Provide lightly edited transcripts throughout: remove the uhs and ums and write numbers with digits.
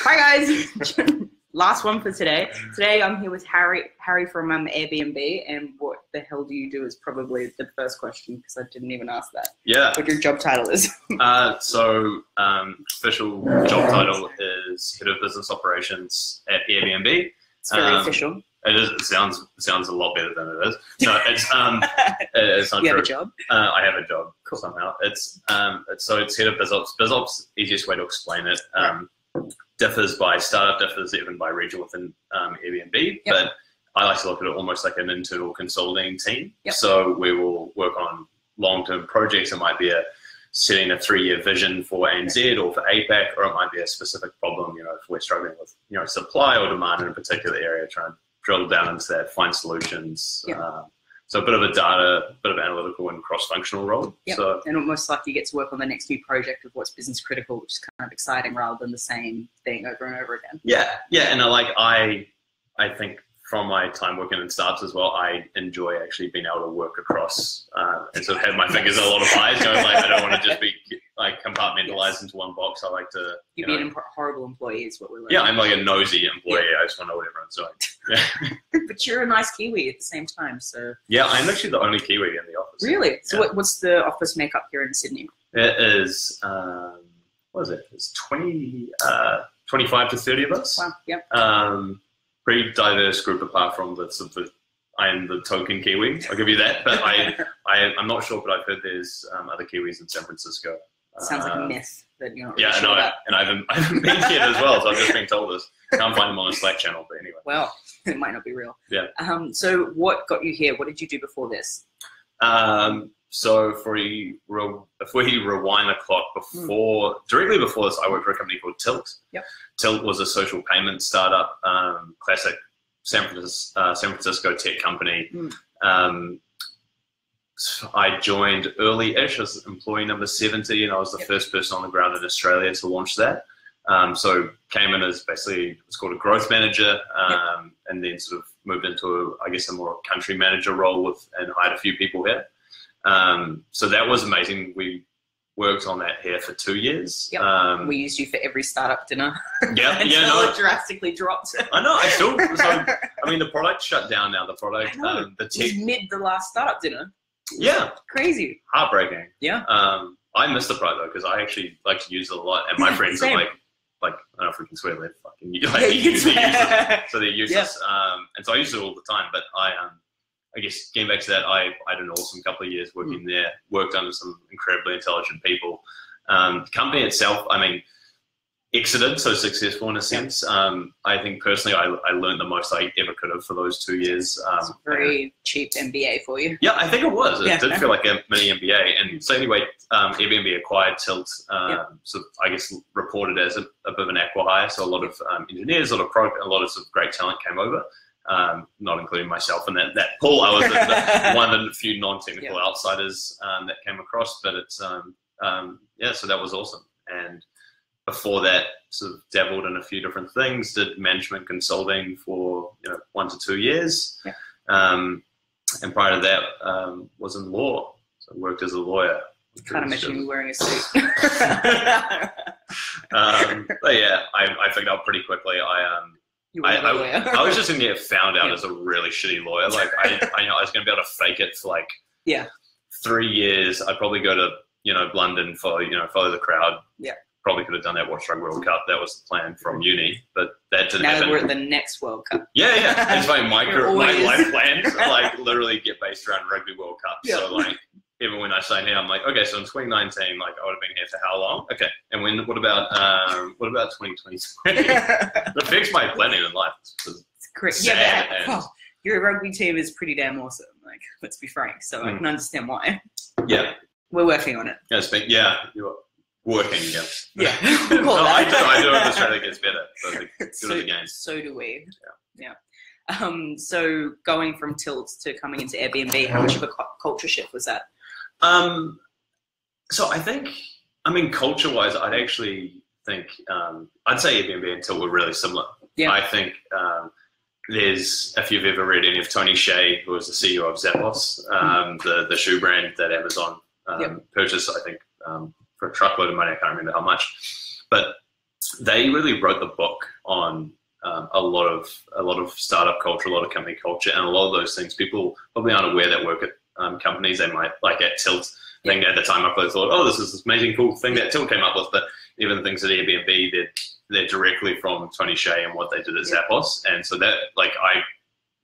Hi guys. Last one for today. Today I'm here with Harry from Airbnb, and what the hell do you do is probably the first question because I didn't even ask that. Yeah. What your job title is. Official job title is Head of Business Operations at Airbnb. It's very official. It is. It sounds a lot better than it is. No, it's not You true. have a job? I have a job. Cool. Somehow. It's Head of BizOps. BizOps, easiest way to explain it, differs by startup, differs even by region within Airbnb. Yep. But I like to look at it almost like an internal consulting team. Yep. So we will work on long-term projects. It might be setting a 3-year vision for ANZ or for APAC, or it might be a specific problem. If we're struggling with supply or demand in a particular area, try and drill down into that, find solutions. Yep. So a bit of a data, bit of analytical and cross-functional role. Yep. So, and almost like you get to work on the next new project of what's business critical, which is kind of exciting rather than the same thing over and over again. Yeah, and I think from my time working in startups as well, I enjoy actually being able to work across and sort of have my fingers in a lot of pies. I don't want to just be compartmentalized into one box. I like to. You'd be a horrible employee is what we're learning. Yeah, I'm like a nosy employee. Yeah. I just want to know what everyone's doing. Yeah. But you're a nice Kiwi at the same time, so. Yeah, I'm actually the only Kiwi in the office. Really? So yeah. what's the office makeup here in Sydney? It is, what is it? It's 25 to 30 of us. Wow, yep. Pretty diverse group apart from I am the token Kiwi. I'll give you that. But I'm not sure, but I've heard there's other Kiwis in San Francisco. Sounds like a myth that you're not really yeah, sure about. And I haven't been yet as well, so I've just been told this. Can't find them on a Slack channel, but anyway. Well, it might not be real. Yeah. So what got you here? What did you do before this? So if we rewind the clock directly before this, I worked for a company called Tilt. Yep. Tilt was a social payment startup, classic San Francisco tech company. So I joined early-ish as employee number 70, and I was the first person on the ground in Australia to launch that. So came in as basically, it's called a growth manager, and then sort of moved into a more country manager role and hired a few people here. So that was amazing. We worked on that here for 2 years. Yep. We used you for every startup dinner. Yeah, until it drastically dropped. I know. The product shut down now. The product, the tech. It was mid the last startup dinner. Yeah. Crazy. Heartbreaking. Yeah. I miss the product though because I actually like to use it a lot, and my friends are like I don't know if we can swear, they're fucking use it. So they use this, and so I use it all the time. But I guess getting back to that, I had an awesome couple of years working there. Worked under some incredibly intelligent people. The company itself, exited, so successful in a sense. I think personally, I learned the most I ever could have for those 2 years. It's a very cheap MBA for you. Yeah, I think it was. It did feel like a mini MBA. And so anyway, Airbnb acquired Tilt, so I guess reported as a bit of an acqui-hire. So a lot of engineers, a lot of sort of great talent came over. Not including myself in that pool. I was one of the few non-technical outsiders that came across. But it's so that was awesome. And before that, sort of dabbled in a few different things. Did management consulting for 1 to 2 years, and prior to that, was in law. So worked as a lawyer. Kind of mentioned you wearing a suit. But yeah, I figured out pretty quickly. I was just going to get found out as a really shitty lawyer. Like I was going to be able to fake it for 3 years. I'd probably go to London for follow the crowd. Yeah. Probably could have done that Watch Rugby World Cup. That was the plan from uni, but that didn't happen. Now we're at the next World Cup. Yeah. It's my life plan to like get based around Rugby World Cup. Yeah. So even when I say here, I'm like, okay, so in 2019, I would have been here for how long? Okay, and what about 2023? It affects my planning in life. It's correct. Your rugby team is pretty damn awesome. Let's be frank. So I can understand why. Yeah, we're working on it. You're working, yeah. I do it. Australia gets better. So good at the game. So do we. Yeah. So going from Tilt to coming into Airbnb, how much of a culture shift was that? So I think, culture-wise, I'd actually think, I'd say Airbnb and Tilt were really similar. Yeah. I think there's, if you've ever read any of Tony Hsieh, who was the CEO of Zappos, the shoe brand that Amazon purchased, I think, for a truckload of money. I can't remember how much. But they really wrote the book on a lot of startup culture, a lot of company culture, and a lot of those things people probably aren't aware that work at companies. They might, like at Tilt, I think at the time I probably thought, oh, this is this amazing cool thing that Tilt came up with, but even things at Airbnb, they're directly from Tony Hsieh and what they did at Zappos, and so that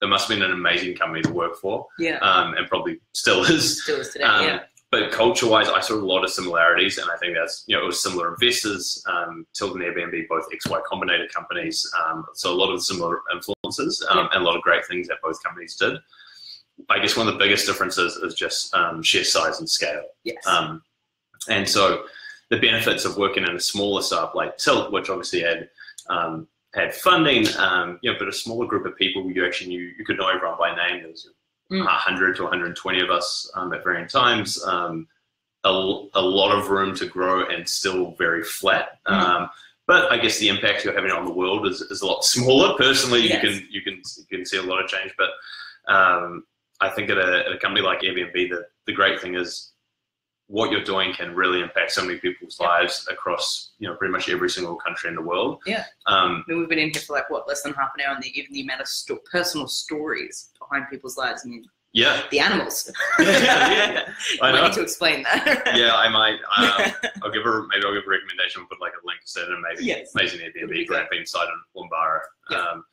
it must have been an amazing company to work for, and probably still is. Still is today, But culture-wise, I saw a lot of similarities, and I think that's, it was similar investors, Tilt and Airbnb, both Y-Combinator companies, so a lot of similar influences, and a lot of great things that both companies did. I guess one of the biggest differences is just sheer size and scale. Yes. And so the benefits of working in a smaller startup like Tilt, which obviously had funding, but a smaller group of people you actually knew, you could know everyone by name. There was 100 to 120 of us at varying times. A lot of room to grow and still very flat. But I guess the impact you're having on the world is a lot smaller. Personally, you can see a lot of change. But I think at a company like Airbnb, the great thing is what you're doing can really impact so many people's lives across, pretty much every single country in the world. Yeah. We've been in here for less than half an hour, and even the amount of personal stories behind people's lives. I mean, the animals. I know. Need to explain that. I might. I'll give a recommendation. We'll put a link to it, and amazing Airbnb group inside in Wombara.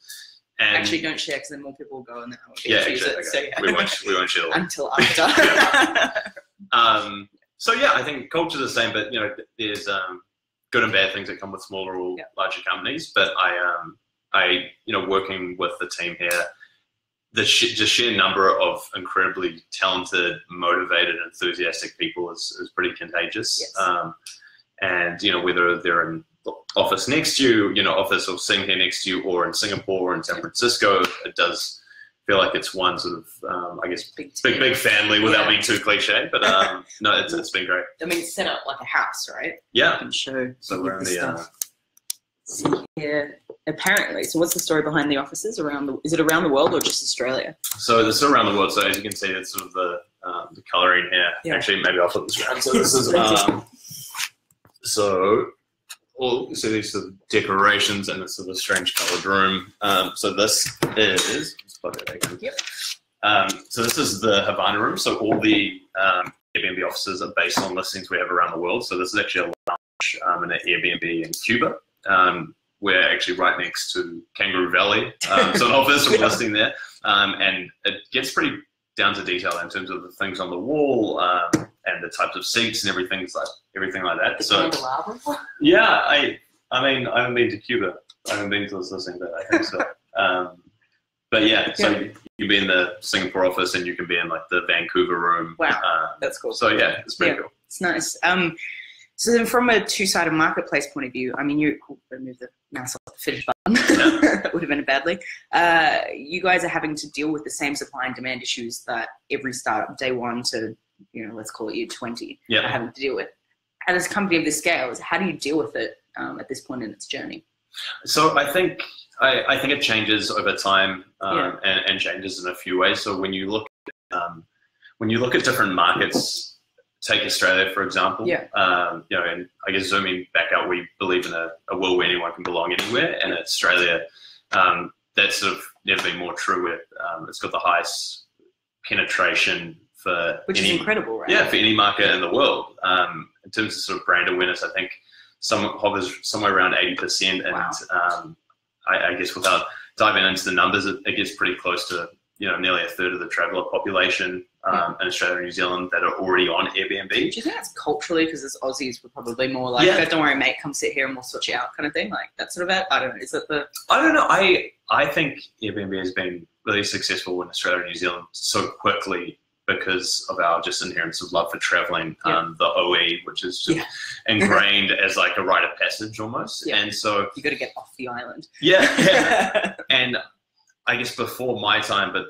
And actually, don't share because then more people will go and then I won't we won't share until after. So I think culture's the same, but there's good and bad things that come with smaller or larger companies. But I working with the team here, the sheer number of incredibly talented, motivated, enthusiastic people is pretty contagious. Yes. And whether they're in the office next to you, office or sitting here next to you, or in Singapore or in San Francisco, it does feel like it's one sort of, I guess, big family without being too cliche. But no, it's been great. I mean, it's set up like a house, right? Yeah. You can show. So we're in the. See here, apparently. So what's the story behind the offices is it around the world or just Australia? So this is around the world. So as you can see, it's sort of the colouring here. Yeah. Actually, maybe I'll flip this around. So this is so these are decorations and this is a strange coloured room. So this is, let's plug it back in. Yep. So this is the Havana room. So all the Airbnb offices are based on listings we have around the world. So this is actually a lounge in an Airbnb in Cuba. We're actually right next to Kangaroo Valley. So an office we're listing there. And it gets pretty down to detail in terms of the things on the wall and the types of seats and everything like that. The so candelabra? Yeah, I mean I haven't been to Cuba. I haven't been to this listing, but I think so. But so you can be in the Singapore office and you can be in the Vancouver room. Wow, that's cool. So it's pretty cool. It's nice. So then from a two-sided marketplace point of view, I mean, remove the mouse off the finish button. That would have been a badly. You guys are having to deal with the same supply and demand issues that every startup, day one to, let's call it year 20, are having to deal with. As a company of this scale, how do you deal with it at this point in its journey? So I think it changes over time and changes in a few ways. So when you look at different markets, take Australia, for example. And I guess zooming back out, we believe in a world where anyone can belong anywhere. And Australia, that's sort of never been more true. Where it's got the highest penetration which is incredible, right? Yeah, for any market in the world. In terms of sort of brand awareness, I think hovers somewhere around 80%. And wow. I guess without diving into the numbers, it gets pretty close to nearly a third of the traveller population in Australia and New Zealand that are already on Airbnb. Do you think that's culturally, because as Aussies, we're probably more like, don't worry, mate, come sit here and we'll sort you out kind of thing? Like that sort of it? I don't know. Is it the... I don't know. I think Airbnb has been really successful in Australia and New Zealand so quickly because of our just inherent sort of love for traveling, the OE, which is just ingrained as like a rite of passage almost. Yeah. And so you got to get off the island. Yeah. And I guess before my time, but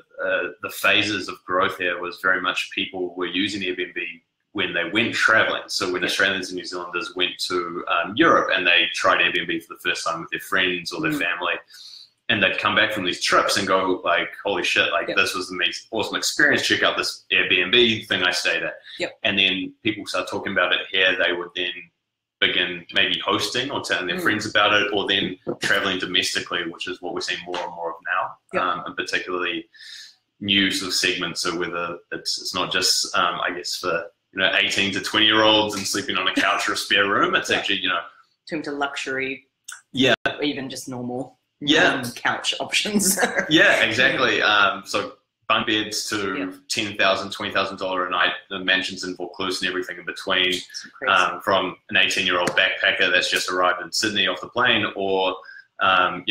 the phases of growth here was very much people were using Airbnb when they went traveling. So when Australians and New Zealanders went to Europe and they tried Airbnb for the first time with their friends or their family, and they'd come back from these trips and go like, holy shit, like this was the most awesome experience. Check out this Airbnb thing I stayed at. Yep. And then people start talking about it here. They would then begin maybe hosting or telling their friends about it, or then traveling domestically, which is what we're seeing more and more of now, and particularly new sort of segments. So whether it's not just, I guess, for 18 to 20-year-olds and sleeping on a couch or a spare room, it's actually, to luxury, or even just normal couch options. Yeah, exactly. So bunk beds to $10,000, $20,000 a night, the mansions in Vaucluse and everything in between, from an 18-year-old backpacker that's just arrived in Sydney off the plane, or a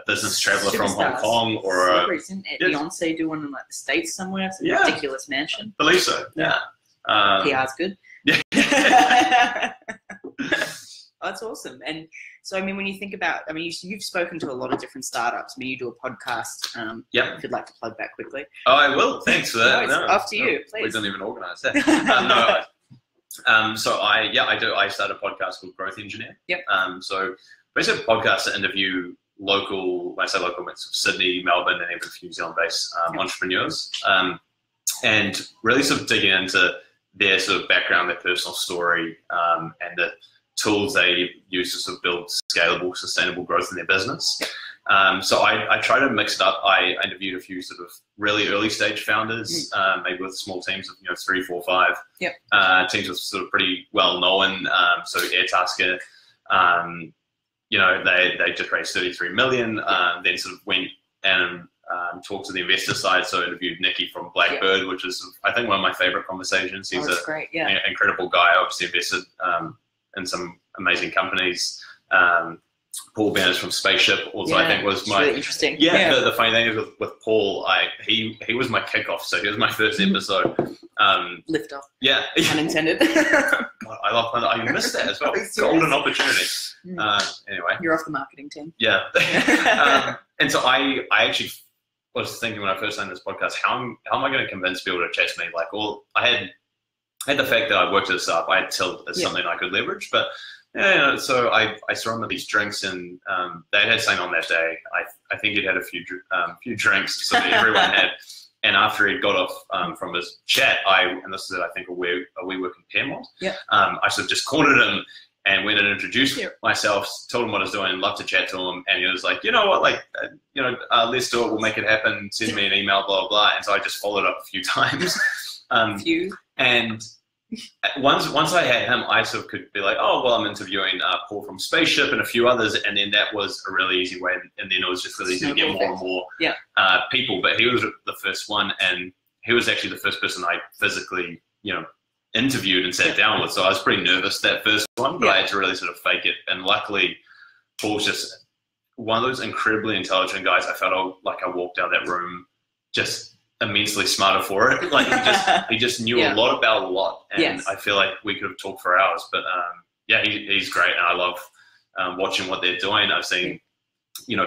business traveler from Hong Kong, or Didn't Beyonce do one in like the States somewhere? It's a ridiculous mansion. I believe so. Yeah. PR's good. Yeah. Oh, that's awesome. And so, I mean, when you think about, you've spoken to a lot of different startups. You do a podcast. If you'd like to plug that quickly. Oh, I will. Thanks for that. No, after you, please. We don't even organise that. So I do. I started a podcast called Growth Engineer. So basically a podcast to interview local, when I say local, it's Sydney, Melbourne, and even a few New Zealand-based entrepreneurs, and really sort of digging into their sort of background, their personal story, and the tools they use to sort of build scalable, sustainable growth in their business. So I try to mix it up. I interviewed a few sort of really early stage founders, maybe with small teams of 3, 4, 5. Teams with sort of pretty well known. So Airtasker, they just raised 33 million. Then sort of went and talked to the investor side. So interviewed Nikki from Blackbird, which is I think one of my favorite conversations. He's great. An incredible guy. Obviously invested in some amazing companies. Paul Banners from Spaceship also I think was my really interesting. The funny thing is with Paul, he was my kickoff, so he was my first episode. Lift off. Yeah. Unintended. God, I love that. I missed that as well. Golden opportunity. Anyway. You're off the marketing team. Yeah. And so I actually was thinking when I first started this podcast, how am I going to convince people to chat to me? Like, I had the fact that I worked at a startup, I had Tilt as something I could leverage, but so I saw him at these drinks, and they had something on that day. I think he'd had a few drinks, so that everyone had. And after he got off from his chat, and this is I think a WeWork in Paramount. I sort of just cornered him and went and introduced myself, told him what I was doing, loved to chat to him, and he was like, let's do it, we'll make it happen. Send me an email, blah blah blah. And so I just followed up a few times. And once I had him, I sort of could be like, oh, well, I'm interviewing Paul from Spaceship and a few others, and then that was a really easy way, and then it was just really easy to get more and more people. But he was the first one, and he was actually the first person I physically, interviewed and sat down with. So I was pretty nervous that first one, but I had to really sort of fake it. And luckily, Paul's just one of those incredibly intelligent guys. I felt like I walked out of that room just immensely smarter for it. Like he just knew a lot about a lot, and I feel like we could have talked for hours. But he's great, and I love watching what they're doing. I've seen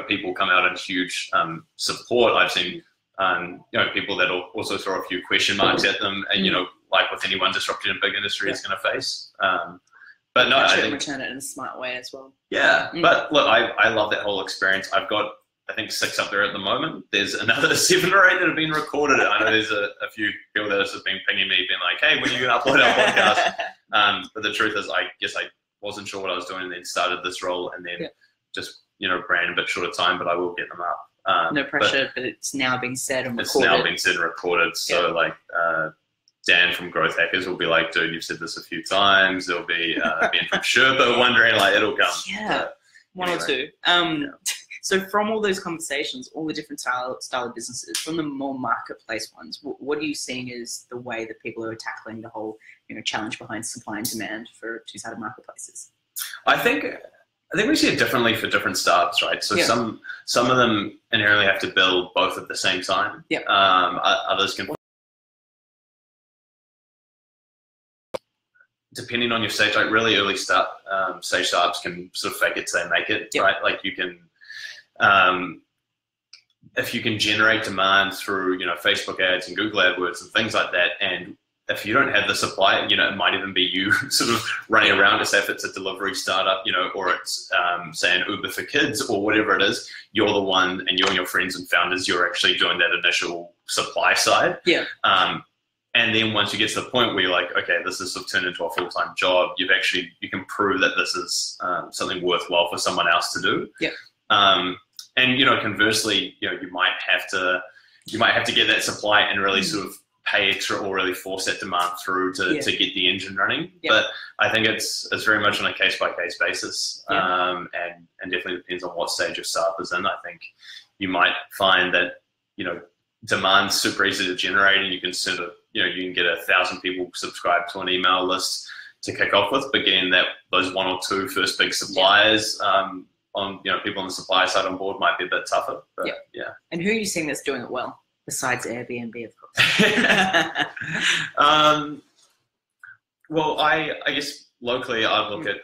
people come out in huge support. I've seen people that also throw a few question marks at them, and like with anyone disrupted in a big industry is going to face. But no, I think return it in a smart way as well. But look, I love that whole experience. I've got I think 6 up there at the moment. There's another 7 or 8 that have been recorded. I know there's a few people that have just been pinging me, being like, hey, when are you going to upload our podcast? But the truth is, I guess I wasn't sure what I was doing, and then started this role, and then just, ran a bit short of time, but I will get them up. No pressure, but it's now being said and recorded. It's now been said and recorded. So Dan from Growth Hackers will be like, dude, you've said this a few times. There'll be Ben from Sherpa wondering, it'll come. One or two. So from all those conversations, all the different style of businesses, from the more marketplace ones, what are you seeing is the way that people are tackling the whole challenge behind supply and demand for two-sided marketplaces? I think we see it differently for different startups, right? So some of them inherently have to build both at the same time. Others can, depending on your stage, like really early stage startups can sort of fake it till they make it, right? Like you can, if you can generate demand through, Facebook ads and Google AdWords and things like that, and if you don't have the supply, it might even be you sort of running around to say if it's a delivery startup, or it's, say, an Uber for kids or whatever it is, you're the one, and you and your friends and founders, you're actually doing that initial supply side. And then once you get to the point where you're like, okay, this is sort of turned into a full-time job, you can prove that this is something worthwhile for someone else to do. Yeah. And conversely, you might have to get that supply and really sort of pay extra or really force that demand through to get the engine running. Yeah. But I think it's very much on a case-by-case basis, and definitely depends on what stage your startup is in. I think you might find that demand's super easy to generate, and you can sort of you can get 1,000 people subscribed to an email list to kick off with, but getting those one or two first big suppliers on people on the supplier side on board might be a bit tougher. But, yeah. And who are you seeing that's doing it well besides Airbnb, of course? Well, I guess locally I look at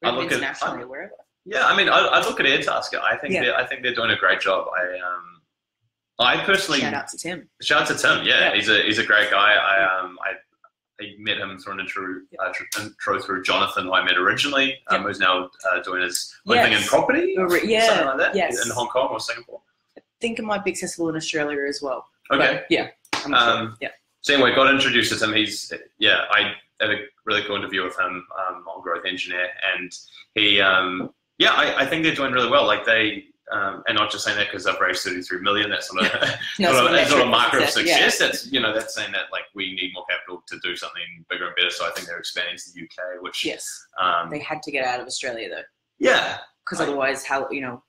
internationally, wherever. Yeah, I mean I look at Airtasker. I think they're doing a great job. I personally shout out to Tim. Yeah, he's a great guy. I met him through an intro through Jonathan, who I met originally, who's now doing his own thing in property, something like that, in Hong Kong or Singapore. I think it might be accessible in Australia as well. Okay. But, I'm sure. So anyway, got introduced to him. I had a really cool interview with him on Growth Engineer, and he, I think they're doing really well. Like they. And not just saying that because I've raised 33 million. That's not a not a marker of success. That's that's saying that like we need more capital to do something bigger and better. So I think they're expanding to the UK, which they had to get out of Australia though. Yeah, because otherwise, how long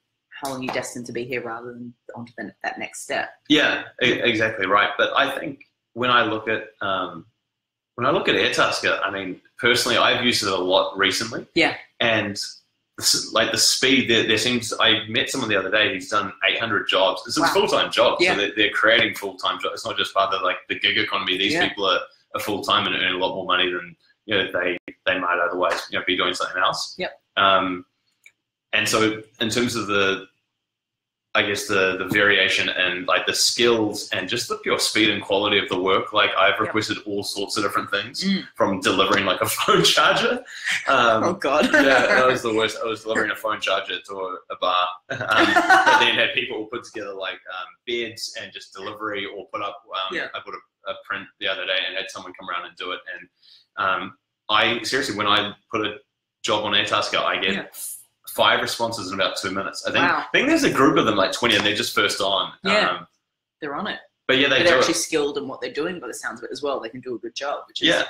are you destined to be here rather than onto that next step? Yeah, exactly right. But I think when I look at Airtasker, I mean personally, I've used it a lot recently. Yeah, and like the speed there seems. I met someone the other day. He's done 800 jobs. It's a full-time job, so they're creating full-time jobs. It's not just part of the gig economy. These people are full-time and earn a lot more money than they might otherwise be doing something else. Yep. And so in terms of the variation and like the skills and just the pure speed and quality of the work, like I've requested all sorts of different things from delivering like a phone charger. Oh God. Yeah, that was the worst. I was delivering a phone charger to a bar, but then had people put together like beds and just delivery or put up. I put a print the other day and had someone come around and do it. And I seriously, when I put a job on Airtasker, I get 5 responses in about 2 minutes. I think there's a group of them, like 20, and they're just first on. Yeah, they're on it. But they're actually skilled in what they're doing by the sounds of it as well. They can do a good job. Which is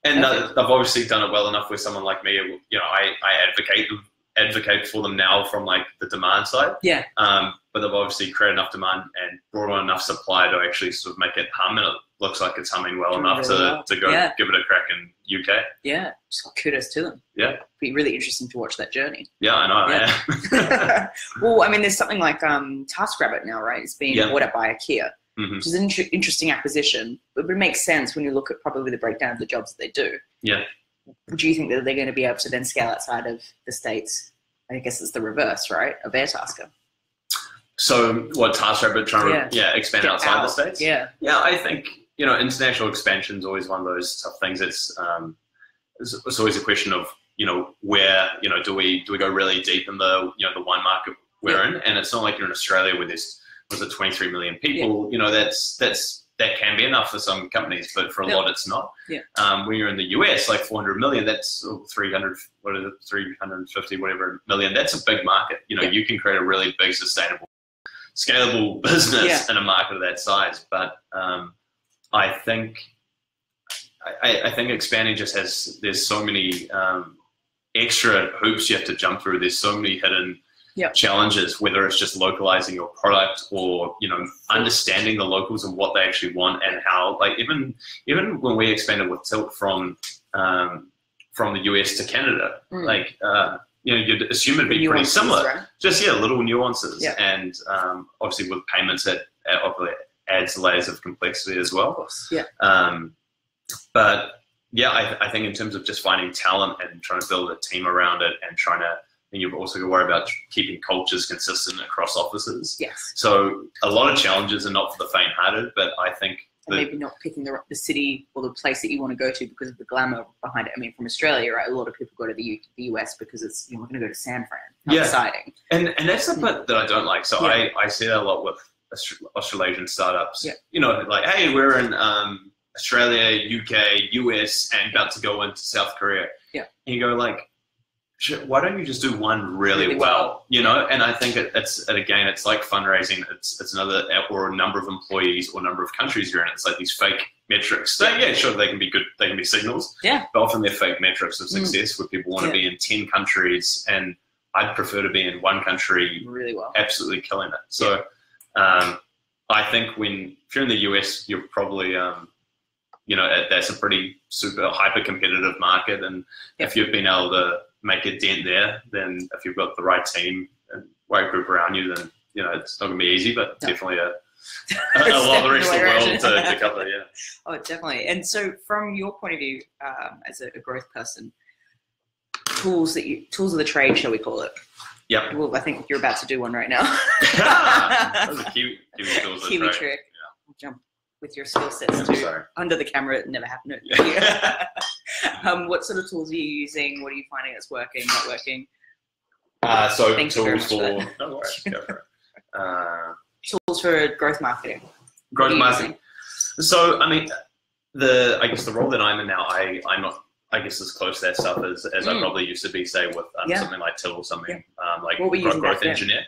and I've obviously done it well enough with someone like me. I advocate for them now from like the demand side. Yeah. But they've obviously created enough demand and brought on enough supply to actually sort of make it hum, and it looks like it's humming well enough to go give it a crack in UK. Yeah, just kudos to them. Yeah. It'd be really interesting to watch that journey. Yeah, I know. Yeah. Well, I mean, there's something like TaskRabbit now, right? It's being bought up by IKEA, which is an interesting acquisition. But it makes sense when you look at probably the breakdown of the jobs that they do. Yeah. Do you think that they're going to be able to then scale outside of the States? I guess it's the reverse, right, of Airtasker. So what, TaskRabbit trying to expand outside the States? Yeah. Yeah, I think, international expansion is always one of those tough things. It's always a question of, where, do we go really deep in the one market we're in? And it's not like you're in Australia where there's, 23 million people, that can be enough for some companies, but for a lot it's not. Yeah. When you're in the US, like 400 million, that's 350 whatever million, that's a big market. You can create a really big, sustainable, scalable business in a market of that size. But I think expanding just there's so many extra hoops you have to jump through. There's so many hidden challenges, whether it's just localizing your product or understanding the locals and what they actually want and how. Like even when we expanded with Tilt from the US to Canada, you'd assume it'd be pretty similar. Right? Just little nuances, and obviously with payments that adds layers of complexity as well. Of course. Yeah. But I think in terms of just finding talent and trying to build a team around it and and you've also got to worry about keeping cultures consistent across offices. Yes. So a lot of challenges are not for the faint-hearted, but I think maybe not picking the city or the place that you want to go to because of the glamour behind it. I mean, from Australia, right? A lot of people go to the US because it's we're going to go to San Fran. How exciting! And that's the bit that I don't like. So I see that a lot with Australasian startups. Yeah. Like, hey, we're in Australia, UK, US, and about to go into South Korea. Yeah. And you go like, shit, why don't you just do one really well? You know, and I think it's like fundraising. It's another, or a number of employees or number of countries you're in. It's like these fake metrics. So yeah, sure, they can be good. They can be signals. Yeah. But often they're fake metrics of success where people want to be in 10 countries, and I'd prefer to be in one country really well, absolutely killing it. So I think if you're in the US, you're probably, you know, that's a pretty super hyper competitive market. And if you've been able to make a dent there, then if you've got the right team and right group around you, then, you know, it's not gonna be easy, but definitely a lot of the rest of the world to cover. Yeah. Oh, definitely. And so from your point of view, as a growth person, tools of the trade, shall we call it? Yep. Well, I think you're about to do one right now. That's a Kiwi tools of Kiwi trade. trick. Yeah. Jump with your skill sets too. Sorry. Under the camera, it never happened. Yeah. What sort of tools are you using? What are you finding that's working, not working? So Thanks tools for no worries, go for it. Tools for growth marketing. Growth marketing. So I mean, I guess the role that I'm in now, I'm not, I guess, as close to that stuff as I probably used to be, say, with something like Till or something like growth engineer.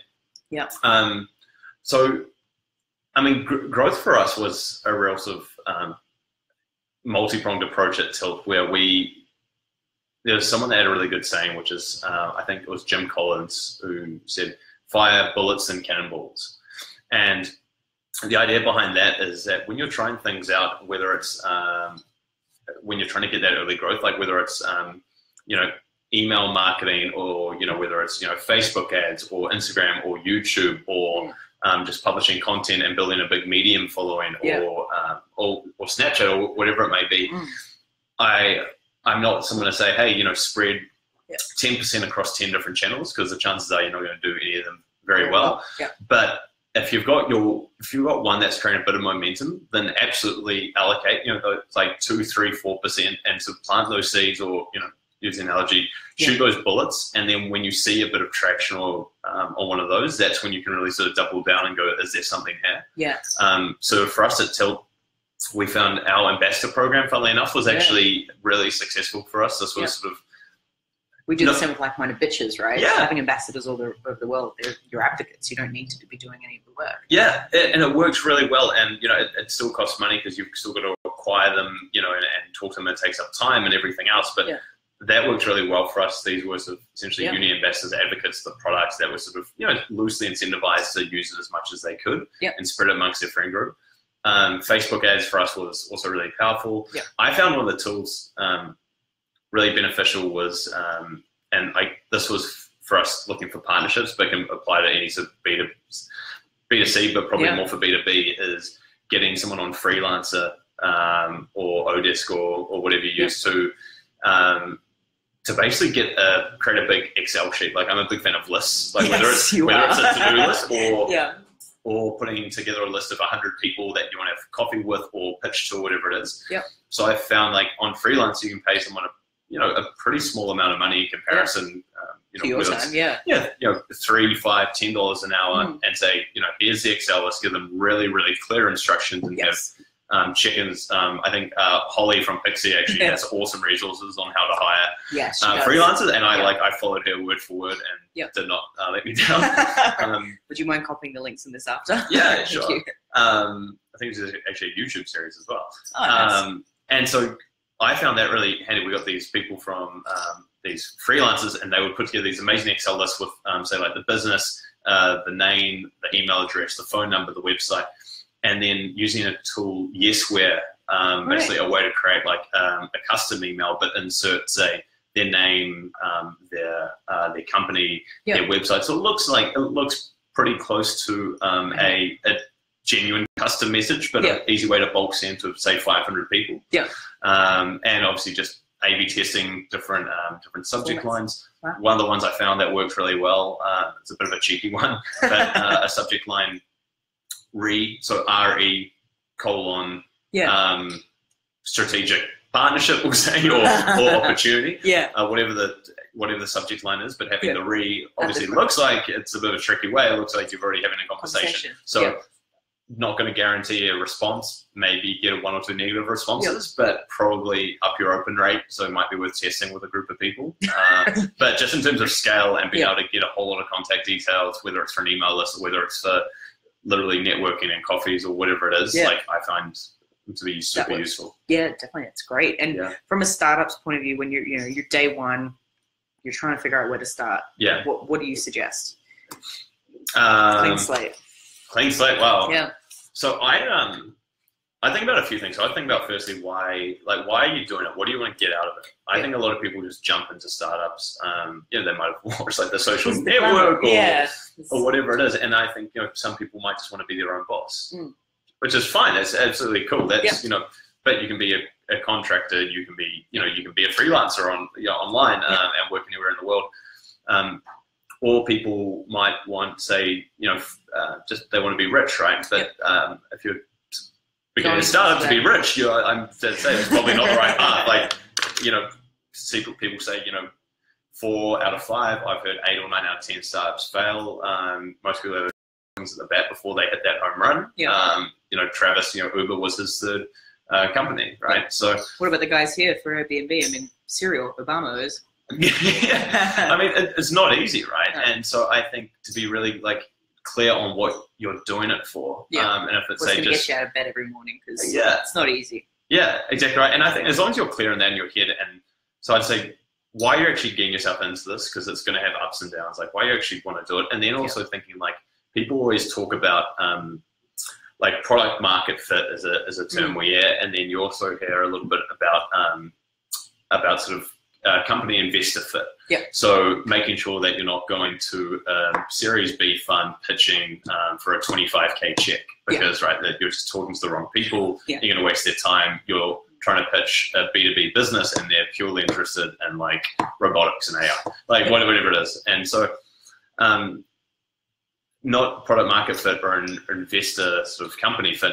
Yeah. So, I mean, growth for us was a real sort of multi-pronged approach at Tilt, where there's someone that had a really good saying, which is, I think it was Jim Collins, who said, "Fire bullets and cannonballs." And the idea behind that is that when you're trying things out, whether it's when you're trying to get that early growth, like whether it's you know, email marketing, or you know, whether it's, you know, Facebook ads or Instagram or YouTube, or just publishing content and building a big Medium following, or Snapchat, or whatever it may be. I'm not someone to say, hey, you know, spread 10% across 10 different channels, because the chances are you're not going to do any of them very well. But if you've got one that's creating a bit of momentum, then absolutely allocate, you know, like 2, 3, 4%, and to plant those seeds, or, you know, use the analogy, shoot those bullets, and then when you see a bit of traction or on one of those, that's when you can really sort of double down and go, is there something here? Yeah. So for us at Tilt, we found our ambassador program, funnily enough, was actually really successful for us. This was sort of, we do the same with like-minded bitches, right? Yeah. Having ambassadors all over the world, they're your advocates. You don't need to be doing any of the work. Yeah, and it works really well. And, you know, it still costs money, because you've still got to acquire them, you know, and talk to them. It takes up time and everything else. But that worked really well for us. These were sort of essentially uni ambassadors, advocates, the products that were sort of, you know, loosely incentivized to use it as much as they could and spread it amongst their friend group. Facebook ads for us was also really powerful. I found one of the tools really beneficial was, and this was for us looking for partnerships, but can apply to any sort of B2C, but probably more for B2B, is getting someone on Freelancer or Odesk or whatever you use to basically create a big Excel sheet. Like, I'm a big fan of lists, like whether it's a to-do list or putting together a list of 100 people that you want to have coffee with or pitch to, or whatever it is. So I found, like, on Freelance, you can pay someone a pretty small amount of money in comparison. You know, your time, you know, $3, $5, $10 an hour, and say, you know, here's the Excel list. Give them really, really clear instructions, and have chickens. I think Holly from Pixie actually has awesome resources on how to hire freelancers, and I followed her word for word, and did not let me down. Would you mind copying the links in this after? Yeah, sure. I think it's actually a YouTube series as well. Oh, nice. And so I found that really handy. We got these people from these freelancers, and they would put together these amazing Excel lists with, say, like the business, the name, the email address, the phone number, the website, and then using a tool, Yesware, basically a way to create like a custom email, but insert, say, their name, their company, their website. So it looks pretty close to a genuine custom message, but an easy way to bulk send to, say, 500 people. And obviously just A/B testing different subject lines. Wow. One of the ones I found that works really well, it's a bit of a cheeky one, but a subject line so RE : strategic partnership, we'll say, or opportunity, whatever the subject line is. But having the obviously looks like it's a bit of a tricky way. It looks like you're already having a conversation. So not going to guarantee a response, maybe get 1 or 2 negative responses, but probably up your open rate. So it might be worth testing with a group of people. But just in terms of scale and being able to get a whole lot of contact details, whether it's for an email list or whether it's for literally networking and coffees or whatever it is, like I find to be super useful. Yeah, definitely. It's great. And from a startup's point of view, when you're day one, you're trying to figure out where to start. Yeah. What do you suggest? Clean slate. Clean slate. Wow. Yeah. So I think about a few things. So I think about firstly why are you doing it? What do you want to get out of it? I think a lot of people just jump into startups. They might have watched like the social network or whatever it is, and I think some people might just want to be their own boss, which is fine. That's absolutely cool. That's but you can be a contractor. You can be you can be a freelancer online and work anywhere in the world. Or people might want, say, just they want to be rich, right? But if you're beginning a startup to be rich, I'm to say it's probably not the right path. Like, people say, 4 out of 5. I've heard 8 or 9 out of 10 startups fail. Most people have things at the bat before they hit that home run. Yeah. Travis, Uber was his third company, right? Yeah. So what about the guys here for Airbnb? I mean, Serial, Obama is. I mean, it's not easy, right? No. And so I think to be really clear on what you're doing it for, and if it's going to get you out of bed every morning, because it's not easy. Yeah, exactly right. And I think as long as you're clear on that in your head, and so I'd say why you're actually getting yourself into this, because it's going to have ups and downs, like why you actually want to do it, and then also thinking people always talk about product market fit as a term we hear, and then you also hear a little bit about sort of company investor fit. Yeah. So making sure that you're not going to Series B fund pitching for a 25K check because that you're just talking to the wrong people. Yeah. You're going to waste their time. You're trying to pitch a B2B business and they're purely interested in robotics and AI, whatever it is. And so not product market fit or an investor sort of company fit.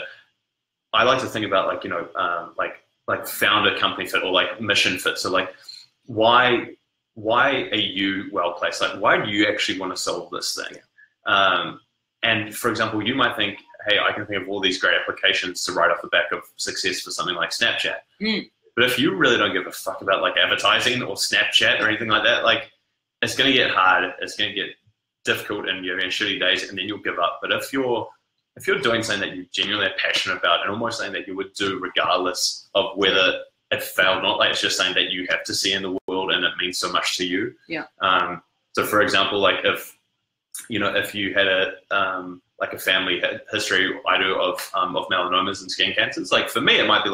I like to think about founder company fit or mission fit. So why are you well placed? Why do you actually want to solve this thing? And for example, you might think, hey, I can think of all these great applications to write off the back of success for something like Snapchat. But if you really don't give a fuck about advertising or Snapchat or anything like that, it's going to get hard. It's going to get difficult and you're in shitty days, and then you'll give up. But if you're doing something that you genuinely are passionate about and almost something that you would do regardless of whether it failed, not it's just saying that you have to see in the world and it means so much to you. Yeah. So for example, if you had a family history I do of melanomas and skin cancers, for me it might be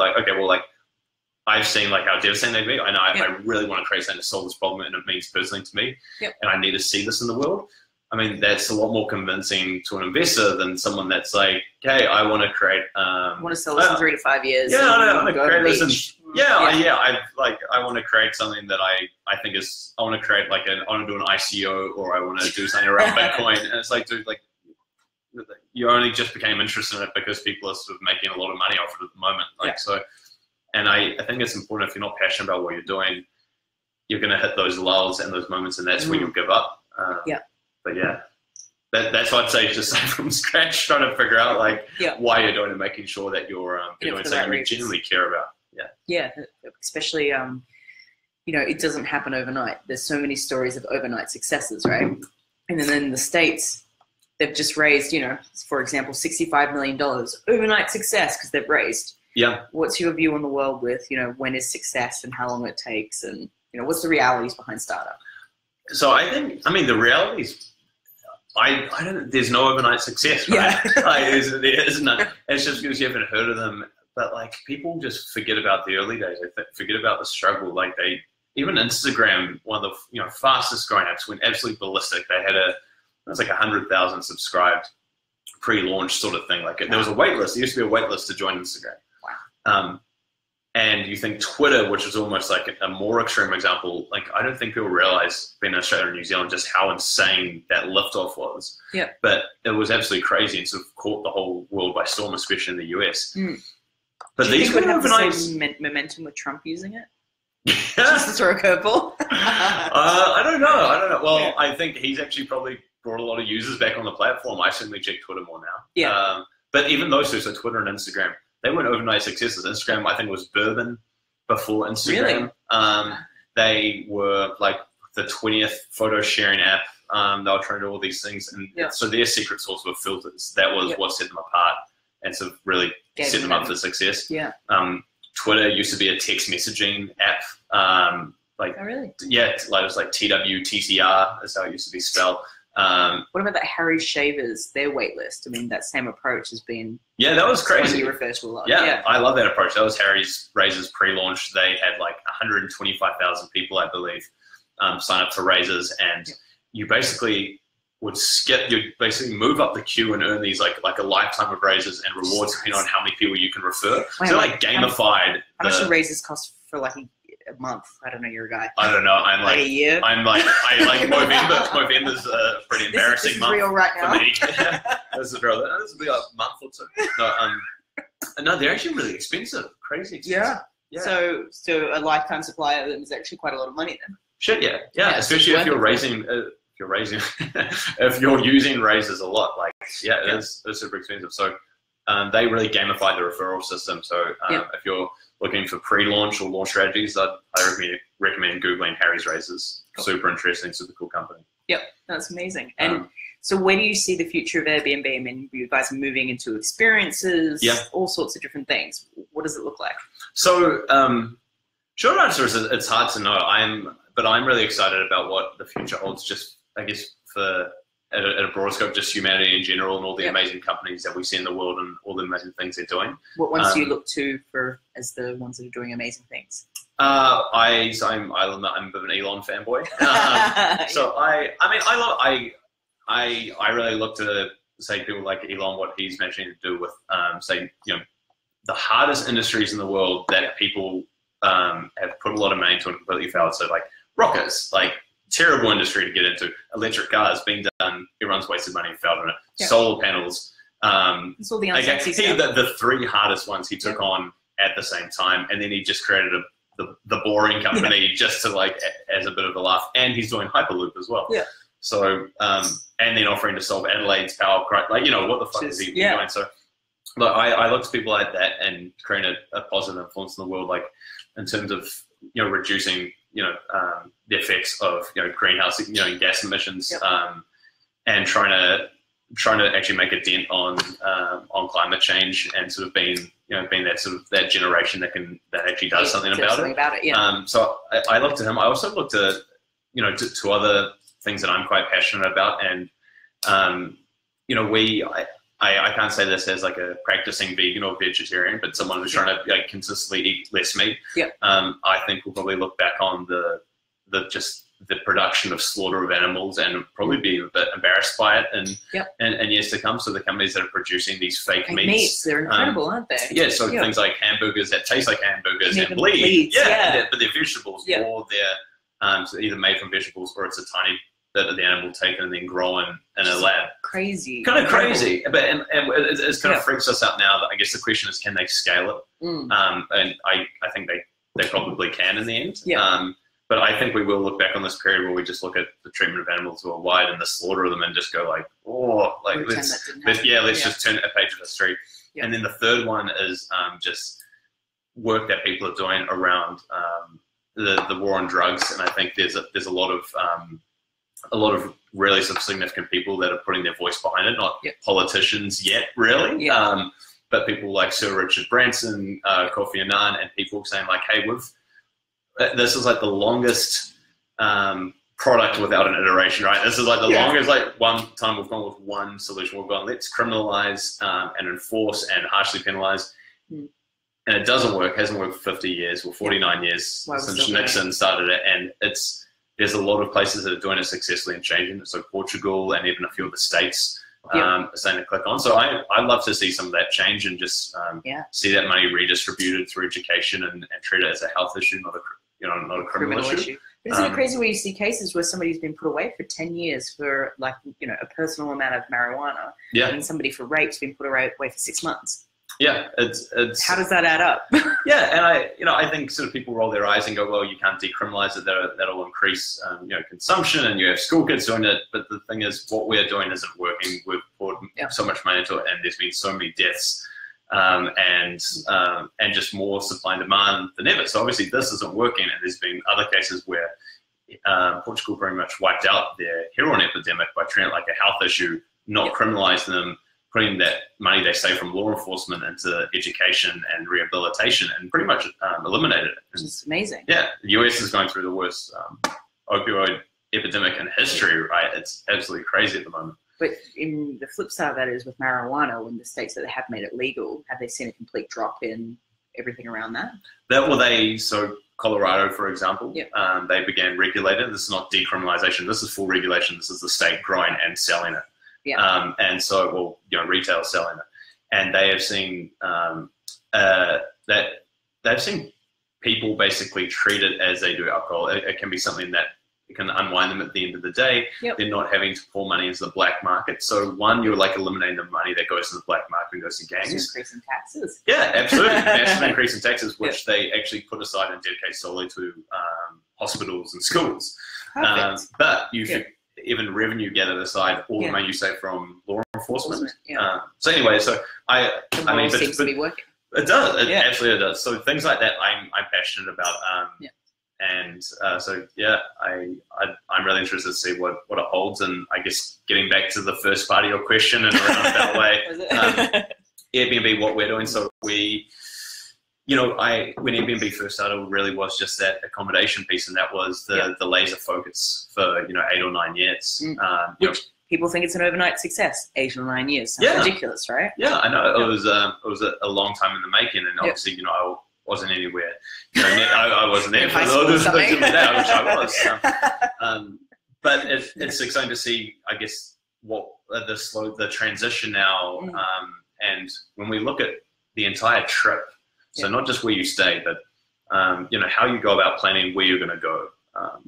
I've seen how devastating they'd be. I know I really want to create something to solve this problem and it means personally to me, and I need to see this in the world. I mean, that's a lot more convincing to an investor than someone that's hey, I want to create. I want to sell this in 3 to 5 years. Yeah, I want to create this. I want to create something that I think is. I want to create I want to do an ICO or I want to do something around Bitcoin. And it's dude, you only just became interested in it because people are sort of making a lot of money off it at the moment. So, and I think it's important if you're not passionate about what you're doing, you're going to hit those lulls and those moments, and that's when you'll give up. But that's what I'd say. Just from scratch, trying to figure out why you're doing it, making sure that you're doing something you genuinely care about. Yeah, especially it doesn't happen overnight. There's so many stories of overnight successes, right? And then in the States, they've just raised, for example, $65 million overnight success because they've raised. Yeah. What's your view on the world with when is success and how long it takes, and what's the realities behind startup? So the realities. I don't. There's no overnight success, right? There isn't. It's just because you haven't heard of them. But people just forget about the early days. They forget about the struggle. Even Instagram, one of the fastest growing apps, went absolutely ballistic. They had it was 100,000 subscribed pre-launch sort of thing. There was a wait list. There used to be a wait list to join Instagram. Wow. And you think Twitter, which is almost a more extreme example, I don't think people realize, being in Australia and New Zealand, just how insane that liftoff was. Yeah. But it was absolutely crazy and sort of caught the whole world by storm, especially in the US. But do you think would have the same momentum with Trump using it? Just to throw a curveball? I don't know. Well, I think he's actually probably brought a lot of users back on the platform. I certainly check Twitter more now. Yeah. but even those two, so Twitter and Instagram, they weren't overnight successes. Instagram, I think, was bourbon before Instagram. Really? They were like the 20th photo sharing app. They were trying to do all these things, and so their secret sauce were filters. That was what set them apart, and sort of really set them up for success. Yeah. Twitter used to be a text messaging app. Like, oh, really? Yeah, like it was like TWTTR is how it used to be spelled. What about that Harry Shavers, their waitlist? I mean, that same approach has been. Yeah, that was crazy. You refer to a lot. Yeah, I love that approach. That was Harry's Razors pre-launch. They had like 125,000 people, I believe, sign up for Razors, and you basically would basically move up the queue and earn these like a lifetime of Razors and rewards depending on how many people you can refer. So like gamified. How much do Razors cost for like a month? I don't know. You're a guy. I don't know. I'm like a year. I like Movember. Movember's a pretty embarrassing this is month real right for now. me. This is real. This will be a month or two. No, they're actually really expensive. Crazy expensive. Yeah. So a lifetime supply of them is actually quite a lot of money then. Shit, yeah. Especially if you're raising. If you're using Razors a lot, like it's super expensive. So they really gamified the referral system. So if you're looking for pre-launch or launch strategies, I recommend Googling Harry's Razors. Cool. Super interesting, super cool company. Yep, that's amazing. And so where do you see the future of Airbnb? I mean, you guys are moving into experiences, all sorts of different things. What does it look like? So short answer is it's hard to know. But I'm really excited about what the future holds, just I guess at a broad scope, just humanity in general and all the amazing companies that we see in the world and all the amazing things they're doing. What ones do you look to as the ones that are doing amazing things? I'm a bit of an Elon fanboy. So I really look to say people like Elon, what he's managing to do with the hardest industries in the world that people have put a lot of money into and completely failed. So like rockets, like terrible industry to get into. Electric cars being done, everyone's wasted money and failed on it. Yeah. Solar panels. It's all the unsexy stuff. The three hardest ones he took on at the same time, and then he just created the boring company just to as a bit of a laugh. And he's doing Hyperloop as well. Yeah. So and then offering to solve Adelaide's power crisis. What the fuck is he doing? So look, I look to people like that and creating a positive influence in the world, like in terms of reducing the effects of greenhouse gas emissions, and trying to actually make a dent on climate change, and sort of being that generation that actually does something about it. So I look to him. I also look to to other things that I'm quite passionate about, and I can't say this as like a practicing vegan or vegetarian, but someone who's trying to consistently eat less meat. Yeah. I think we'll probably look back on the production of slaughter of animals and probably be a bit embarrassed by it and years to come. So the companies that are producing these fake meats, they're incredible, aren't they? Yeah. So things like hamburgers that taste like hamburgers and bleed. But they're vegetables, or they're so either made from vegetables or it's a tiny bit of the animal taken and then grown in a lab. Crazy. Kind of crazy. But and it kind of freaks us out now. That I guess the question is, can they scale it? And I think they probably can in the end. Yeah. But I think we will look back on this period where we just look at the treatment of animals worldwide and the slaughter of them and just go let's just turn a page of history. Yeah. And then the third one is just work that people are doing around the war on drugs. And I think there's a lot of really some significant people that are putting their voice behind it, not politicians yet, really, but people like Sir Richard Branson, Kofi Annan, and people saying like, hey, this is like the longest product without an iteration, right? This is like the longest, one time we've gone with one solution. We've gone, let's criminalize and enforce and harshly penalize. And it doesn't work, hasn't worked for 50 years or 49 years since Nixon started it. And there's a lot of places that are doing it successfully and changing it. So Portugal and even a few of the states are starting to click on. So I'd love to see some of that change and just see that money redistributed through education and treat it as a health issue, not a criminal issue. But isn't it crazy where you see cases where somebody's been put away for 10 years for a personal amount of marijuana, and somebody for rape's been put away for 6 months? Yeah, it's how does that add up? And I think sort of people roll their eyes and go, well, you can't decriminalize it. That'll increase consumption, and you have school kids doing it. But the thing is, what we're doing isn't working. We've poured so much money into it, and there's been so many deaths, and just more supply and demand than ever. So obviously this isn't working, and there's been other cases where Portugal pretty much wiped out their heroin epidemic by treating it like a health issue, not criminalizing them, putting that money they save from law enforcement into education and rehabilitation, and pretty much eliminated it. Which is amazing. Yeah, the US is going through the worst opioid epidemic in history, right? It's absolutely crazy at the moment. But in the flip side of that is with marijuana, in the states that have made it legal, have they seen a complete drop in everything around that? So Colorado, for example, they began regulating. This is not decriminalization. This is full regulation. This is the state growing and selling it. Yeah. And so, retail selling it. And they have seen that they've seen people basically treat it as they do alcohol. It can be something that can unwind them at the end of the day. Yep. They're not having to pour money into the black market. So one, you're like eliminating the money that goes to the black market and goes to gangs. It's increasing taxes. Yeah, absolutely. Massive increase in taxes, which they actually put aside and dedicate solely to hospitals and schools. But even revenue gathered aside, all the money you save from law enforcement. So anyway, I mean, seems to be working. It does. It absolutely does. So things like that, I'm passionate about. And I'm really interested to see what it holds. And I guess getting back to the first part of your question and around that way, Airbnb, what we're doing. So we, when Airbnb first started, it really was just that accommodation piece, and that was the laser focus for 8 or 9 years. Which people think it's an overnight success. 8 or 9 years. Sounds ridiculous, right? Yeah, I know. It was a long time in the making, and obviously, I wasn't anywhere. I wasn't there for those which I was. But it's exciting to see, I guess, what the transition now. And when we look at the entire trip, so not just where you stay, but how you go about planning where you're going to go. How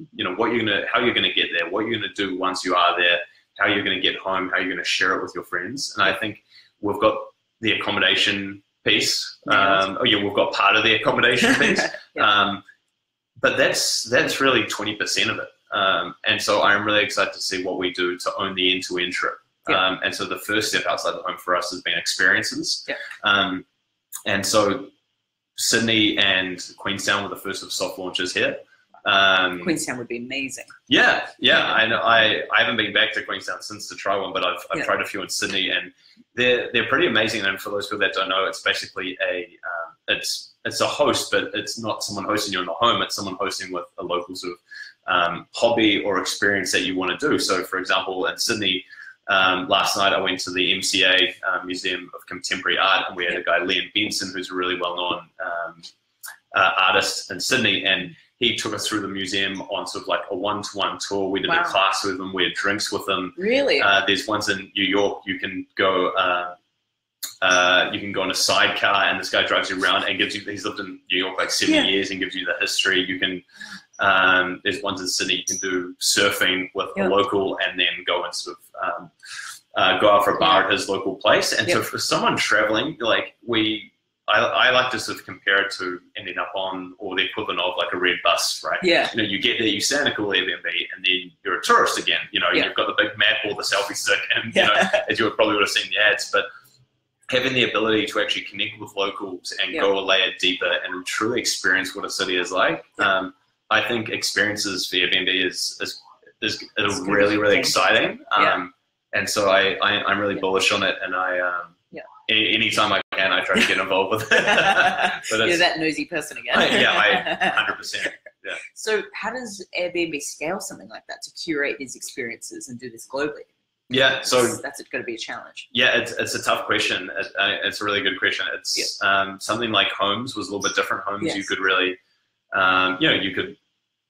you're going to get there, what you're going to do once you are there, how you're going to get home, how you're going to share it with your friends. And I think we've got the accommodation piece. We've got part of the accommodation piece. But that's really 20% of it. And so I'm really excited to see what we do to own the end-to-end trip. And so the first step outside the home for us has been experiences. And so Sydney and Queenstown were the first of soft launches here. Queenstown would be amazing. I know. I haven't been back to Queenstown since to try one, but I've tried a few in Sydney, and they're pretty amazing. And for those people that don't know, it's basically it's a host, but it's not someone hosting you in the home. It's someone hosting with a local sort of hobby or experience that you want to do. So, for example, in Sydney, last night I went to the MCA Museum of Contemporary Art, and we had a guy, Liam Benson, who's a really well-known artist in Sydney, and he took us through the museum on sort of like a one-to-one tour. We did a class with him. We had drinks with him. Really? There's ones in New York. You can go in a sidecar, and this guy drives you around and gives you. He's lived in New York like 70 years and gives you the history. You can. There's ones in Sydney. You can do surfing with a local, and then go and sort of go out for a bar at his local place. And so for someone traveling, I like to sort of compare it to ending up on, or the equivalent of, like a red bus, right? You get there, you stay in a cool Airbnb, and then you're a tourist again. You've got the big map or the selfie stick, and as you probably would have seen the ads. But having the ability to actually connect with locals and go a layer deeper and truly experience what a city is like, I think experiences for Airbnb is really, really exciting. And so I'm really bullish on it, and anytime I can, I try to get involved with it. But you're that nosy person again. I 100%. Yeah. So how does Airbnb scale something like that to curate these experiences and do this globally? Yeah, so that's going to be a challenge. Yeah, it's a tough question. It's a really good question. It's something like homes was a little bit different. Homes, you could really, you could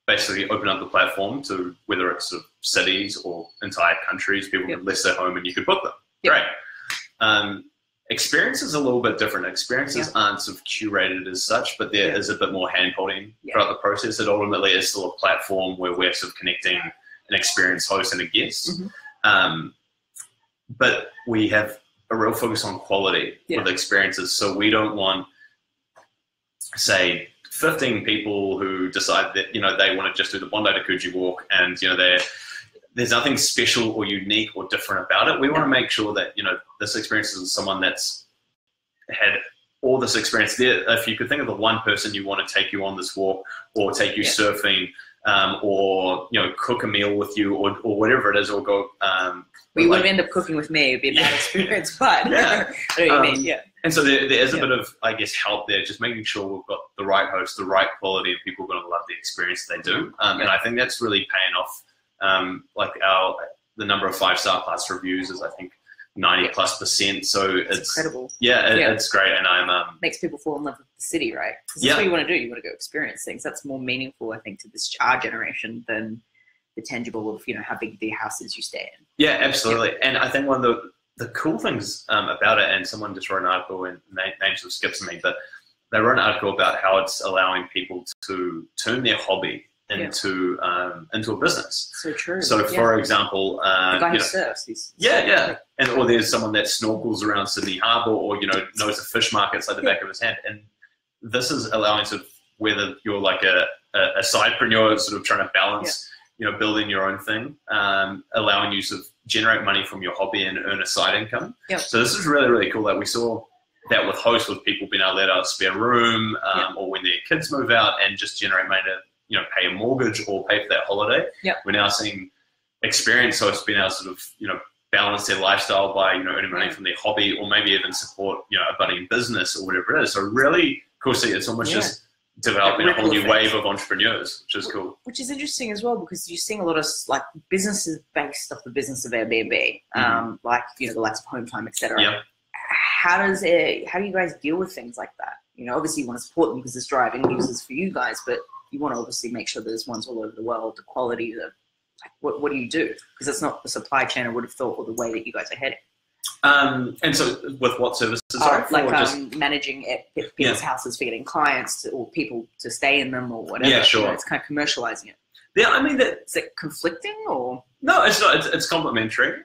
basically open up the platform to whether it's sort of cities or entire countries. People could list their home and you could book them. Right. Experience is a little bit different. Experiences aren't sort of curated as such, but there is a bit more hand-holding throughout the process. It ultimately is still a platform where we're sort of connecting an experienced host and a guest. But we have a real focus on quality with experiences. So we don't want, say, 15 people who decide that, they want to just do the Bondi to Coogee walk, and, there's nothing special or unique or different about it. We want to make sure that, you know, this experience is someone that's had all this experience there. If you could think of the one person you want to take you on this walk, or take you surfing, or, you know, cook a meal with you, or whatever it is, or go. We wouldn't end up cooking with me. It'd be a bad experience, but yeah. I know what you mean. And so there is a bit of, I guess, help there, just making sure we've got the right host, the right quality, and people are going to love the experience they do. And I think that's really paying off. Like the number of 5-star plus reviews is, I think, 90+%. So it's incredible. It's great, and I'm makes people fall in love with the city, right? Because that's what you want to do. You want to go experience things. That's more meaningful, I think, to our generation than the tangible of, you know, how big the houses you stay in. Yeah, absolutely. And I think one of the cool things about it, and someone just wrote an article, and names will skip to me, but they wrote an article about how it's allowing people to turn their hobby into a business. So true. So for example, the guy who surfs. And or there's someone that snorkels around Sydney Harbour, or, you know, knows the fish markets like the back of his hand. And this is allowing sort of, whether you're like a sidepreneur sort of trying to balance, you know, building your own thing, allowing you sort of generate money from your hobby and earn a side income. So this is really, really cool that we saw that with hosts, with people being able to let out a spare room, or when their kids move out, and just generate money to, you know, pay a mortgage or pay for that holiday. We're now seeing experienced hosts being able to sort of, you know, balance their lifestyle by, you know, earning money from their hobby, or maybe even support, you know, a budding business or whatever it is. So really cool to see. It's almost just developing a whole new wave of entrepreneurs, which is cool. Which is interesting as well, because you're seeing a lot of like businesses based off the business of Airbnb, like, you know, the likes of Home Time, etc. How do you guys deal with things like that? You know, obviously you want to support them because it's driving users for you guys, but you want to obviously make sure there's ones all over the world, the quality, what do you do? Because it's not the supply chain I would have thought, or the way that you guys are heading. And so with what services? Managing people's houses for getting clients or people to stay in them, or whatever. Yeah, sure. You know, it's kind of commercializing it. Yeah, I mean, is it conflicting, or? No, it's not. It's complementary.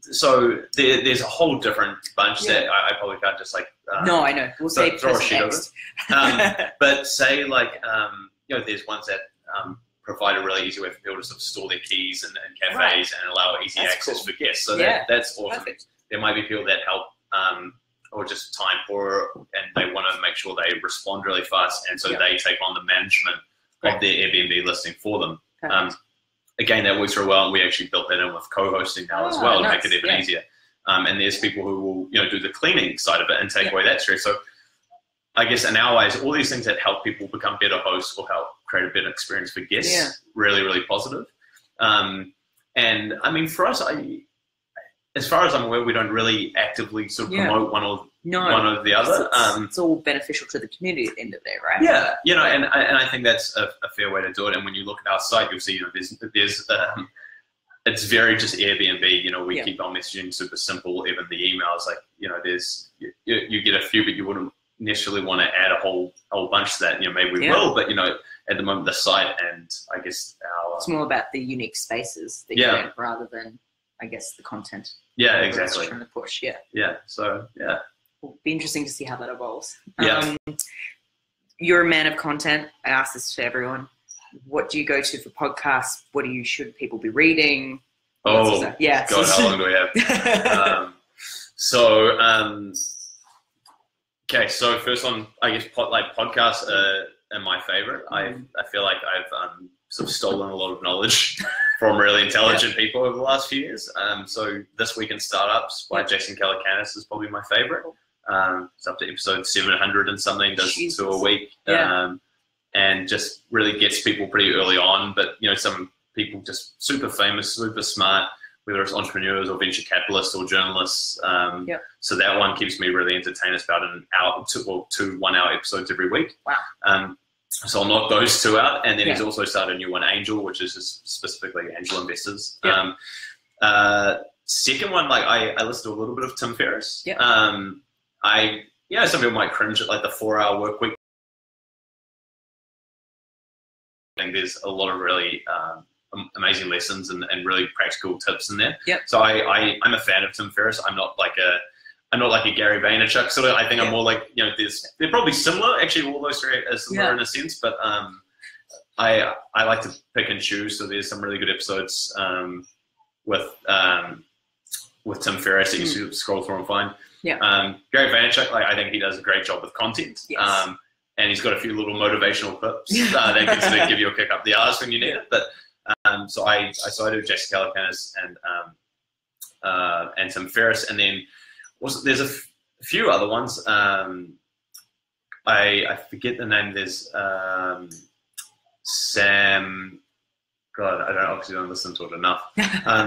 So there's a whole different bunch that I probably can't just like. No, I know. We'll say throw a sheet over. But say like, you know, there's ones that provide a really easy way for people to sort of store their keys and cafes and allow easy access for guests. So that's awesome. Perfect. There might be people that help, or just time poor, and they want to make sure they respond really fast, and so they take on the management of their Airbnb listing for them. Again, that works very well, and we actually built that in with co-hosting now as well to make it even easier. And there's people who will, you know, do the cleaning side of it and take away that stress. So I guess in our ways, all these things that help people become better hosts or help create a better experience for guests, really, really positive. And I mean, for us, as far as I'm aware, we don't really actively sort of promote one or the other. It's all beneficial to the community at the end of the day, right? Yeah, you know, and I think that's a fair way to do it. And when you look at our site, you'll see, you know, there's it's very just Airbnb. You know, we keep our messaging super simple. Even the emails, like, you know, there's you get a few, but you wouldn't necessarily want to add a whole bunch to that. You know, maybe we will, but, you know, at the moment, the site and I guess it's more about the unique spaces that you're in, rather than, I guess, the content. Yeah, exactly. Trying to push, So it'll be interesting to see how that evolves. You're a man of content. I ask this to everyone. What do you go to for podcasts? What should people be reading? God, how long do we have? Okay, so first one, I guess, podcasts are my favorite. I feel like I've sort of stolen a lot of knowledge from really intelligent people over the last few years. So This Week in Startups by Jason Calacanis is probably my favorite. It's up to episode 700 and something, does 2 a week. And just really gets people pretty early on. But, you know, some people just super famous, super smart, whether it's entrepreneurs or venture capitalists or journalists. So that one keeps me really entertained. It's about an hour, 2 1-hour episodes every week. Wow. So I'll knock those 2 out. And then he's also started a new one, Angel, which is just specifically angel investors. Second one, like I listened to a little bit of Tim Ferriss. Some people might cringe at like the 4-hour work week. I think there's a lot of really amazing lessons and really practical tips in there. So I'm a fan of Tim Ferriss. I'm not like a Gary Vaynerchuk sort of. I think I'm more like, you know, they're probably similar. Actually, all those three are similar in a sense, but I like to pick and choose. So there's some really good episodes with Tim Ferriss that you should scroll through and find. Yeah. Gary Vaynerchuk, I think he does a great job with content. Yes. And he's got a few little motivational clips that can sort of give you a kick up the arse when you need it. But so I do Jesse Calacanis and Tim Ferriss, and then there's a few other ones. I forget the name. There's Sam. God, obviously don't listen to it enough.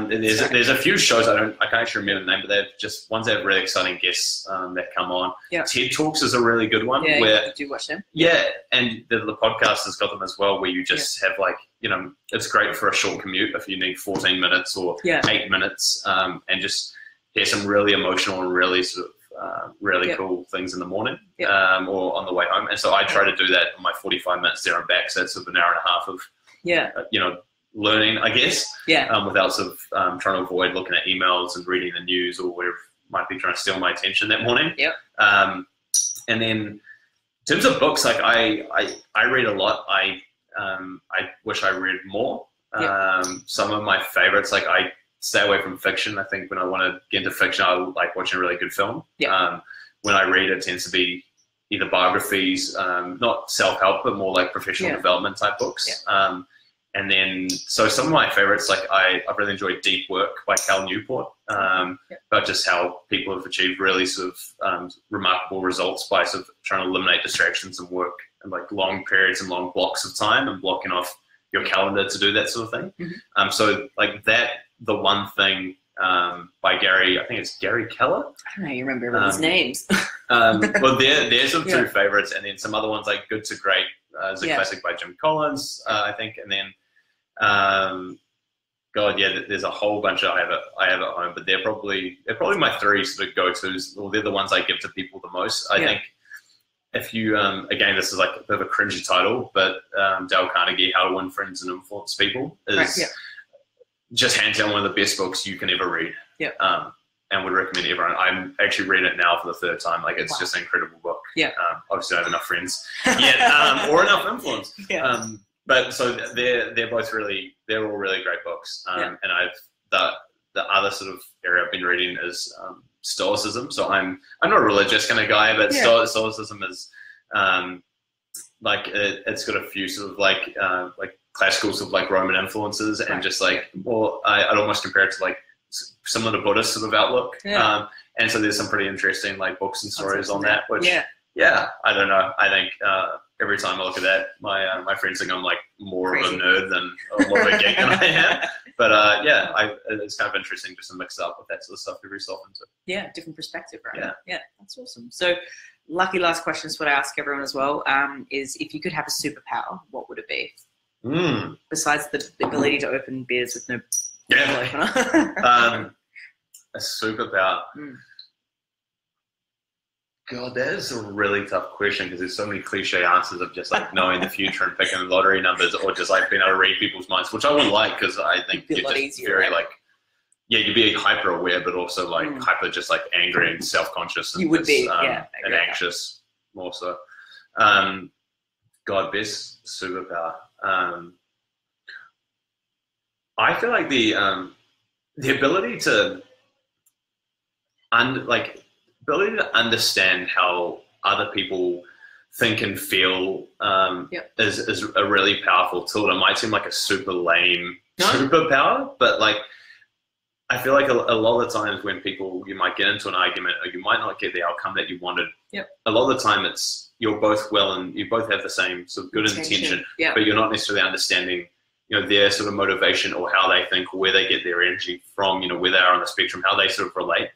There's a few shows I can't actually remember the name, but they're just ones that have really exciting guests that come on. Yeah. TED Talks is a really good one. Yeah, where, you do watch them. Yeah, and the podcast has got them as well, where you just have it's great for a short commute if you need 14 minutes or 8 minutes, and just hear some really emotional and really sort of really cool things in the morning or on the way home. And so I try to do that in my 45 minutes there and back. So it's sort of an hour and a half of learning, I guess, without sort of trying to avoid looking at emails and reading the news or whatever might be trying to steal my attention that morning. And then in terms of books, like I read a lot. I wish I read more. Some of my favorites, like I stay away from fiction. I think when I want to get into fiction, I like watching a really good film. When I read, it tends to be either biographies, not self-help, but more like professional development type books. And then, so some of my favorites, like I've really enjoyed Deep Work by Cal Newport, about just how people have achieved really sort of remarkable results by sort of trying to eliminate distractions and work in like long periods and long blocks of time and blocking off your calendar to do that sort of thing. So like that, The One Thing by Gary, I think it's Gary Keller. I don't know, you remember everyone's names. Well, there's some two favorites, and then some other ones like Good to Great is a classic by Jim Collins, I think, and then there's a whole bunch I have at home, but they're probably my three sort of go-tos, or they're the ones I give to people the most. I think if you again, this is like a bit of a cringy title, but Dale Carnegie, How to Win Friends and Influence People, is just hands down one of the best books you can ever read. And would recommend everyone. I'm actually reading it now for the third time. Like it's just an incredible book. Obviously I don't have enough friends yet, or enough influence. But so they're both really, they're all really great books. And the other sort of area I've been reading is Stoicism. So I'm not a religious kind of guy, but Stoicism is it's got a few sort of like classical sort of like Roman influences, and just like, well, I'd almost compare it to like similar to Buddhist sort of outlook. And so there's some pretty interesting like books and stories on that, which I don't know. I think every time I look at that, my friends think I'm like more of a nerd than more of a geek than I am. But it's kind of interesting just to mix it up with that sort of stuff every so often too. Yeah, different perspective, right? Yeah, that's awesome. So lucky last question is what I ask everyone as well, is if you could have a superpower, what would it be? Besides the ability to open beers with no opener. A superpower. God, that is a really tough question because there's so many cliche answers of just like knowing the future and picking lottery numbers, or just like being able to read people's minds, which I wouldn't like because I think you're just easier, very like, you'd be hyper aware, but also like hyper just like angry and self-conscious. And you would be, and anxious more so. God, best superpower. I feel like the ability to understand how other people think and feel is a really powerful tool. It might seem like a super lame superpower, but like I feel like a lot of the times when you might get into an argument or you might not get the outcome that you wanted, a lot of the time it's you're both well and you both have the same sort of good intention, but you're not necessarily understanding their sort of motivation or how they think, or where they get their energy from, where they are on the spectrum, how they sort of relate.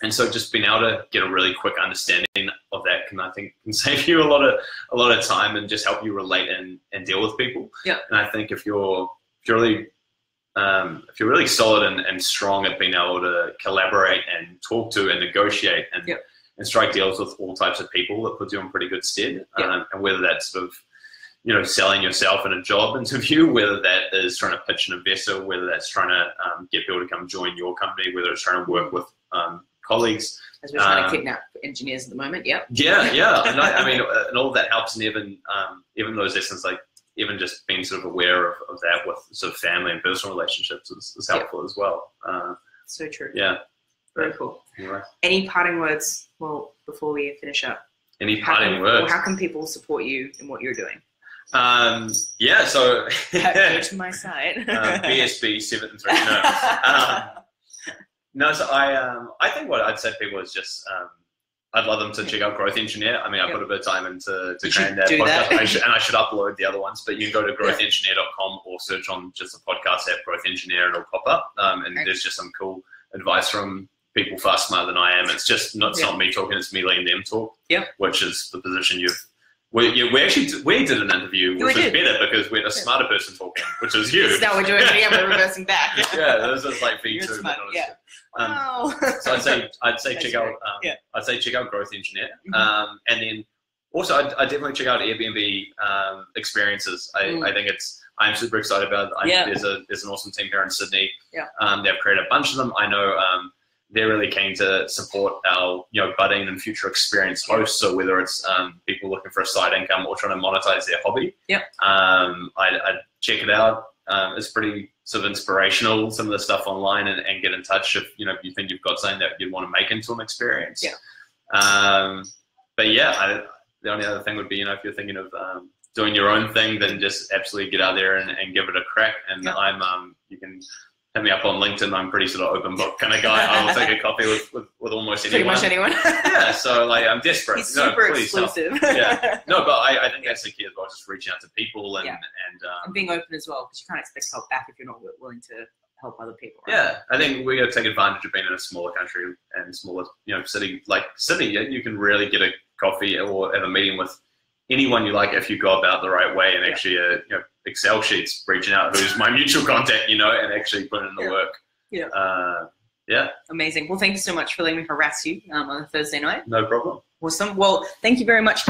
And so just being able to get a really quick understanding of that can save you a lot of time and just help you relate and deal with people. And I think if you're really solid and strong at being able to collaborate and talk to and negotiate and strike deals with all types of people, that puts you in pretty good stead. And whether that's sort of selling yourself in a job interview, whether that is trying to pitch an investor, whether that's trying to get people to come join your company, whether it's trying to work with colleagues. As we're trying to kidnap engineers at the moment, and I mean, and all of that helps. And even those lessons, like even just being sort of aware of that with sort of family and personal relationships is helpful as well. So true. Yeah. Very cool. Anyway. Any parting words, well, before we finish up? Any parting words? How can people support you in what you're doing? Yeah, so go to my site. BSB 7 No, so I think what I'd say to people is just I'd love them to check out Growth Engineer. I mean, I put a bit of time into creating that podcast, and I should upload the other ones. But you can go to growthengineer.com or search on just the podcast app Growth Engineer, and it'll pop up. And there's just some cool advice from people far smarter than I am. It's just not me talking; it's me letting them talk. Which is the position we did an interview, which was better because we had a smarter person talking, which is you. Now we're doing it. We're reversing back. This is like V2. Wow. So I'd say check out Growth Engineer, and then also I'd definitely check out Airbnb experiences. I think I'm super excited about it. There's an awesome team here in Sydney. They've created a bunch of them. I know they're really keen to support our budding and future experienced hosts. So whether it's people looking for a side income or trying to monetize their hobby, I'd check it out. It's pretty sort of inspirational, some of the stuff online, and get in touch if you think you've got something that you'd want to make into an experience. But yeah, the only other thing would be if you're thinking of doing your own thing, then just absolutely get out there and give it a crack. And you can hit me up on LinkedIn. I'm pretty sort of open book kind of guy. I will take a coffee with almost anyone. Pretty much anyone. Yeah, so I'm desperate. He's super exclusive. No, but I think that's the key as well, just reaching out to people and being open as well, because you can't expect help back if you're not willing to help other people. Right? Yeah, I think we got to take advantage of being in a smaller country and smaller city like Sydney. You can really get a coffee or have a meeting with anyone you like if you go about the right way, and actually Excel sheets reaching out who's my mutual contact, and actually putting in the work. Amazing. Well, thank you so much for letting me harass you on a Thursday night. No problem. Awesome. Well, thank you very much.